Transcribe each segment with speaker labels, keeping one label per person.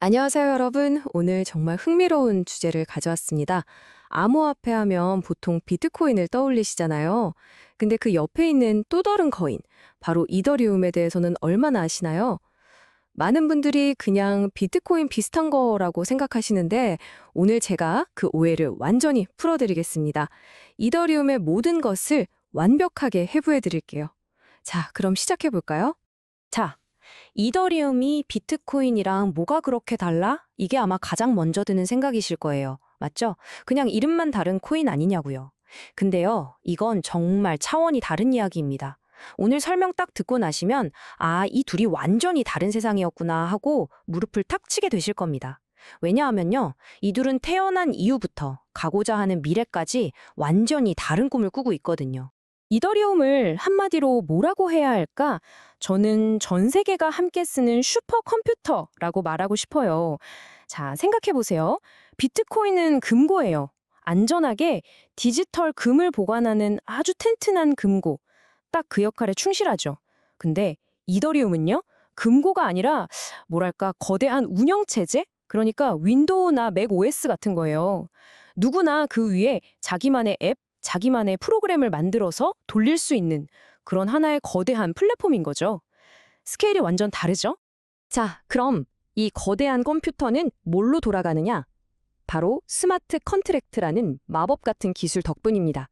Speaker 1: 안녕하세요, 여러분. 오늘 정말 흥미로운 주제를 가져왔습니다. 암호화폐 하면 보통 비트코인을 떠올리시잖아요. 근데 그 옆에 있는 또 다른 코인, 바로 이더리움에 대해서는 얼마나 아시나요? 많은 분들이 그냥 비트코인 비슷한 거라고 생각하시는데 오늘 제가 그 오해를 완전히 풀어드리겠습니다. 이더리움의 모든 것을 완벽하게 해부해 드릴게요. 자, 그럼 시작해 볼까요?
Speaker 2: 자, 이더리움이 비트코인이랑 뭐가 그렇게 달라? 이게 아마 가장 먼저 드는 생각이실 거예요. 맞죠? 그냥 이름만 다른 코인 아니냐고요. 근데요, 이건 정말 차원이 다른 이야기입니다. 오늘 설명 딱 듣고 나시면, 아, 이 둘이 완전히 다른 세상이었구나 하고 무릎을 탁 치게 되실 겁니다. 왜냐하면요, 이 둘은 태어난 이후부터 가고자 하는 미래까지 완전히 다른 꿈을 꾸고 있거든요. 이더리움을 한마디로 뭐라고 해야 할까? 저는 전 세계가 함께 쓰는 슈퍼컴퓨터라고 말하고 싶어요. 자, 생각해 보세요. 비트코인은 금고예요. 안전하게 디지털 금을 보관하는 아주 튼튼한 금고. 딱 그 역할에 충실하죠. 근데 이더리움은요? 금고가 아니라 뭐랄까 거대한 운영체제? 그러니까 윈도우나 맥 OS 같은 거예요. 누구나 그 위에 자기만의 앱, 자기만의 프로그램을 만들어서 돌릴 수 있는 그런 하나의 거대한 플랫폼인 거죠. 스케일이 완전 다르죠? 자, 그럼 이 거대한 컴퓨터는 뭘로 돌아가느냐? 바로 스마트 컨트랙트라는 마법 같은 기술 덕분입니다.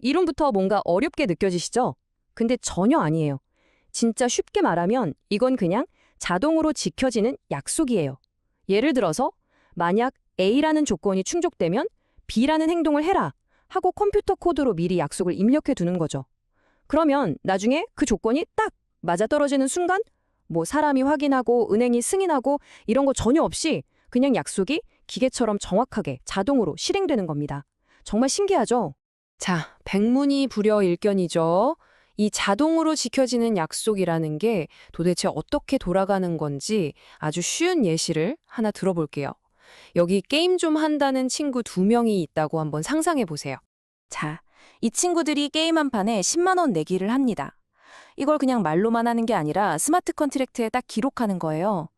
Speaker 2: 이름부터 뭔가 어렵게 느껴지시죠? 근데 전혀 아니에요. 진짜 쉽게 말하면 이건 그냥 자동으로 지켜지는 약속이에요. 예를 들어서 만약 A라는 조건이 충족되면 B라는 행동을 해라 하고 컴퓨터 코드로 미리 약속을 입력해 두는 거죠. 그러면 나중에 그 조건이 딱 맞아떨어지는 순간 뭐 사람이 확인하고 은행이 승인하고 이런 거 전혀 없이 그냥 약속이 기계처럼 정확하게 자동으로 실행되는 겁니다. 정말 신기하죠? 자, 백문이 불여일견이죠. 이 자동으로 지켜지는 약속이라는 게 도대체 어떻게 돌아가는 건지 아주 쉬운 예시를 하나 들어볼게요. 여기 게임 좀 한다는 친구 두 명이 있다고 한번 상상해 보세요. 자, 이 친구들이 게임 한 판에 10만 원 내기를 합니다. 이걸 그냥 말로만 하는 게 아니라 스마트 컨트랙트에 딱 기록하는 거예요.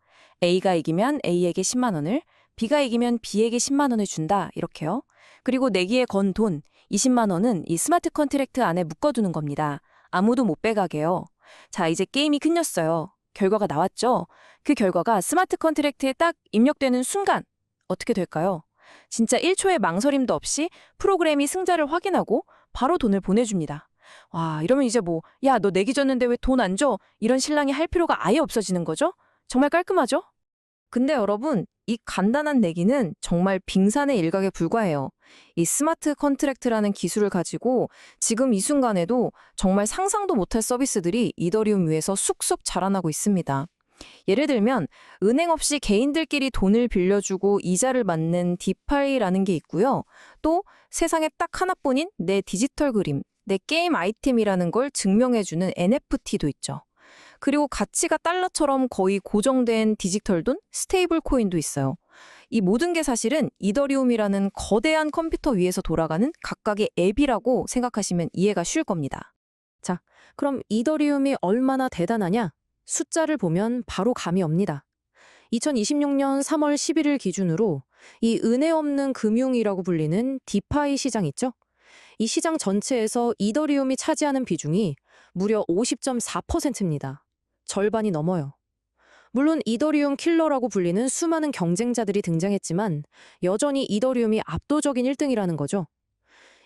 Speaker 2: A가 이기면 A에게 10만 원을, B가 이기면 B에게 10만 원을 준다, 이렇게요. 그리고 내기에 건 돈, 20만 원은 이 스마트 컨트랙트 안에 묶어두는 겁니다. 아무도 못 빼가게요. 자, 이제 게임이 끝났어요. 결과가 나왔죠? 그 결과가 스마트 컨트랙트에 딱 입력되는 순간 어떻게 될까요? 진짜 1초의 망설임도 없이 프로그램이 승자를 확인하고 바로 돈을 보내줍니다. 와, 이러면 이제 뭐, 야, 너 내기 졌는데 왜 돈 안 줘? 이런 신랑이 할 필요가 아예 없어지는 거죠? 정말 깔끔하죠? 근데 여러분, 이 간단한 내기는 정말 빙산의 일각에 불과해요. 이 스마트 컨트랙트라는 기술을 가지고 지금 이 순간에도 정말 상상도 못할 서비스들이 이더리움 위에서 쑥쑥 자라나고 있습니다. 예를 들면 은행 없이 개인들끼리 돈을 빌려주고 이자를 받는 디파이라는 게 있고요. 또 세상에 딱 하나뿐인 내 디지털 그림, 내 게임 아이템이라는 걸 증명해주는 NFT도 있죠. 그리고 가치가 달러처럼 거의 고정된 디지털 돈, 스테이블 코인도 있어요. 이 모든 게 사실은 이더리움이라는 거대한 컴퓨터 위에서 돌아가는 각각의 앱이라고 생각하시면 이해가 쉬울 겁니다. 자, 그럼 이더리움이 얼마나 대단하냐? 숫자를 보면 바로 감이 옵니다. 2026년 3월 11일 기준으로 이 은혜 없는 금융이라고 불리는 디파이 시장 있죠? 이 시장 전체에서 이더리움이 차지하는 비중이 무려 50.4%입니다. 절반이 넘어요. 물론 이더리움 킬러라고 불리는 수많은 경쟁자들이 등장했지만 여전히 이더리움이 압도적인 1등이라는 거죠.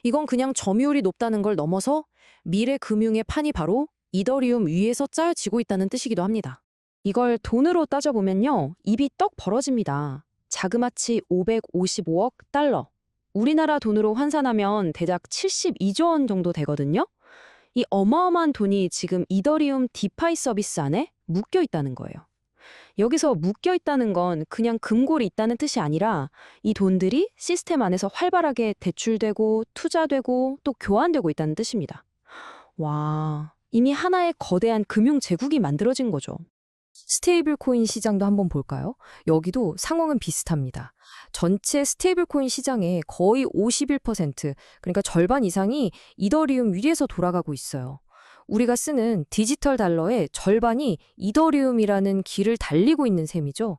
Speaker 2: 이건 그냥 점유율이 높다는 걸 넘어서 미래 금융의 판이 바로 이더리움 위에서 짜여지고 있다는 뜻이기도 합니다. 이걸 돈으로 따져보면요, 입이 떡 벌어집니다. 자그마치 555억 달러. 우리나라 돈으로 환산하면 대략 72조 원 정도 되거든요. 이 어마어마한 돈이 지금 이더리움 디파이 서비스 안에 묶여 있다는 거예요. 여기서 묶여 있다는 건 그냥 금골이 있다는 뜻이 아니라 이 돈들이 시스템 안에서 활발하게 대출되고 투자되고 또 교환되고 있다는 뜻입니다. 와, 이미 하나의 거대한 금융 제국이 만들어진 거죠. 스테이블 코인 시장도 한번 볼까요? 여기도 상황은 비슷합니다. 전체 스테이블 코인 시장의 거의 51%, 그러니까 절반 이상이 이더리움 위에서 돌아가고 있어요. 우리가 쓰는 디지털 달러의 절반이 이더리움이라는 길을 달리고 있는 셈이죠.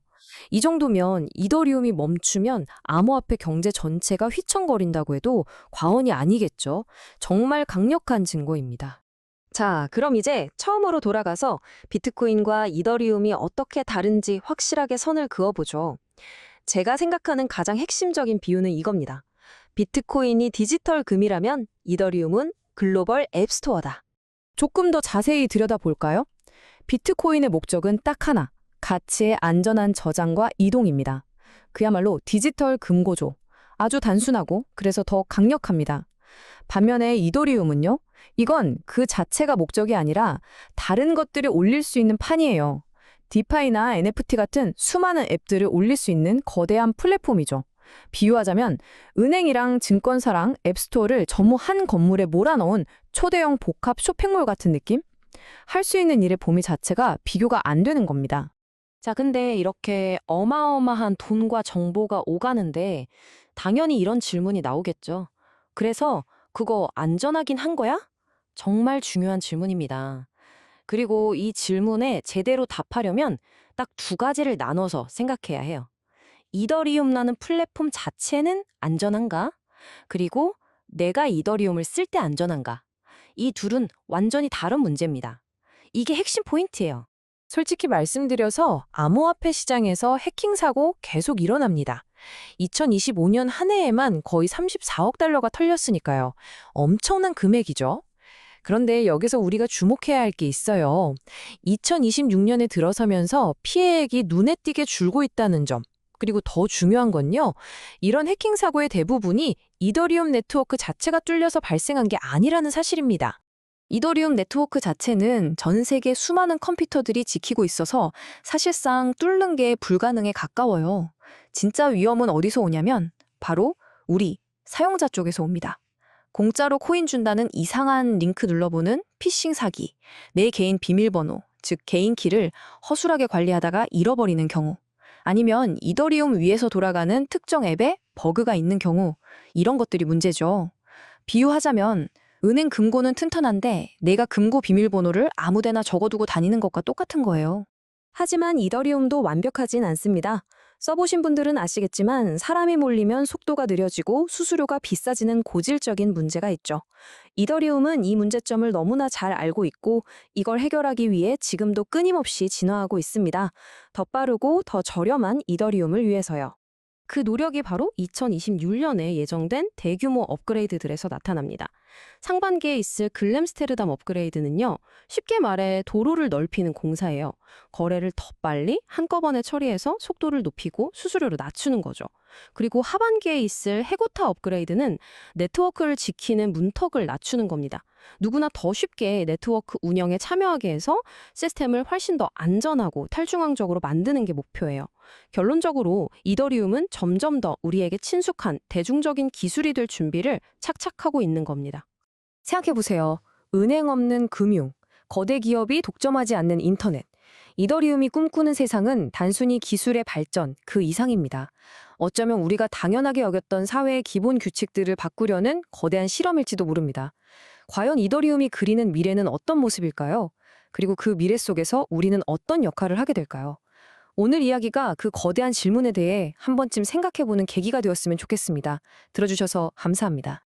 Speaker 1: 이 정도면 이더리움이 멈추면 암호화폐 경제 전체가 휘청거린다고 해도 과언이 아니겠죠. 정말 강력한 증거입니다.
Speaker 2: 자, 그럼 이제 처음으로 돌아가서 비트코인과 이더리움이 어떻게 다른지 확실하게 선을 그어보죠. 제가 생각하는 가장 핵심적인 비유는 이겁니다. 비트코인이 디지털 금이라면 이더리움은 글로벌 앱스토어다.
Speaker 1: 조금 더 자세히 들여다볼까요? 비트코인의 목적은 딱 하나, 가치의 안전한 저장과 이동입니다. 그야말로 디지털 금고조. 아주 단순하고 그래서 더 강력합니다. 반면에 이더리움은요? 이건 그 자체가 목적이 아니라 다른 것들을 올릴 수 있는 판이에요. 디파이나 NFT 같은 수많은 앱들을 올릴 수 있는 거대한 플랫폼이죠. 비유하자면 은행이랑 증권사랑 앱스토어를 전부 한 건물에 몰아넣은 초대형 복합 쇼핑몰 같은 느낌? 할 수 있는 일의 범위 자체가 비교가 안 되는 겁니다.
Speaker 2: 자, 근데 이렇게 어마어마한 돈과 정보가 오가는데 당연히 이런 질문이 나오겠죠. 그래서 그거 안전하긴 한 거야? 정말 중요한 질문입니다. 그리고 이 질문에 제대로 답하려면 딱 두 가지를 나눠서 생각해야 해요. 이더리움이라는 플랫폼 자체는 안전한가? 그리고 내가 이더리움을 쓸 때 안전한가? 이 둘은 완전히 다른 문제입니다. 이게 핵심 포인트예요.
Speaker 1: 솔직히 말씀드려서 암호화폐 시장에서 해킹 사고 계속 일어납니다. 2025년 한 해에만 거의 34억 달러가 털렸으니까요. 엄청난 금액이죠. 그런데 여기서 우리가 주목해야 할 게 있어요. 2026년에 들어서면서 피해액이 눈에 띄게 줄고 있다는 점. 그리고 더 중요한 건요. 이런 해킹 사고의 대부분이 이더리움 네트워크 자체가 뚫려서 발생한 게 아니라는 사실입니다. 이더리움 네트워크 자체는 전 세계 수많은 컴퓨터들이 지키고 있어서 사실상 뚫는 게 불가능에 가까워요. 진짜 위험은 어디서 오냐면 바로 우리 사용자 쪽에서 옵니다. 공짜로 코인 준다는 이상한 링크 눌러보는 피싱 사기, 내 개인 비밀번호, 즉 개인키를 허술하게 관리하다가 잃어버리는 경우, 아니면 이더리움 위에서 돌아가는 특정 앱에 버그가 있는 경우, 이런 것들이 문제죠. 비유하자면 은행 금고는 튼튼한데 내가 금고 비밀번호를 아무데나 적어두고 다니는 것과 똑같은 거예요. 하지만 이더리움도 완벽하진 않습니다. 써보신 분들은 아시겠지만 사람이 몰리면 속도가 느려지고 수수료가 비싸지는 고질적인 문제가 있죠. 이더리움은 이 문제점을 너무나 잘 알고 있고 이걸 해결하기 위해 지금도 끊임없이 진화하고 있습니다. 더 빠르고 더 저렴한 이더리움을 위해서요. 그 노력이 바로 2026년에 예정된 대규모 업그레이드들에서 나타납니다. 상반기에 있을 글램스테르담 업그레이드는요, 쉽게 말해 도로를 넓히는 공사예요. 거래를 더 빨리 한꺼번에 처리해서 속도를 높이고 수수료를 낮추는 거죠. 그리고 하반기에 있을 해고타 업그레이드는 네트워크를 지키는 문턱을 낮추는 겁니다. 누구나 더 쉽게 네트워크 운영에 참여하게 해서 시스템을 훨씬 더 안전하고 탈중앙적으로 만드는 게 목표예요. 결론적으로 이더리움은 점점 더 우리에게 친숙한 대중적인 기술이 될 준비를 착착하고 있는 겁니다. 생각해보세요. 은행 없는 금융, 거대 기업이 독점하지 않는 인터넷. 이더리움이 꿈꾸는 세상은 단순히 기술의 발전 그 이상입니다. 어쩌면 우리가 당연하게 여겼던 사회의 기본 규칙들을 바꾸려는 거대한 실험일지도 모릅니다. 과연 이더리움이 그리는 미래는 어떤 모습일까요? 그리고 그 미래 속에서 우리는 어떤 역할을 하게 될까요? 오늘 이야기가 그 거대한 질문에 대해 한 번쯤 생각해보는 계기가 되었으면 좋겠습니다. 들어주셔서 감사합니다.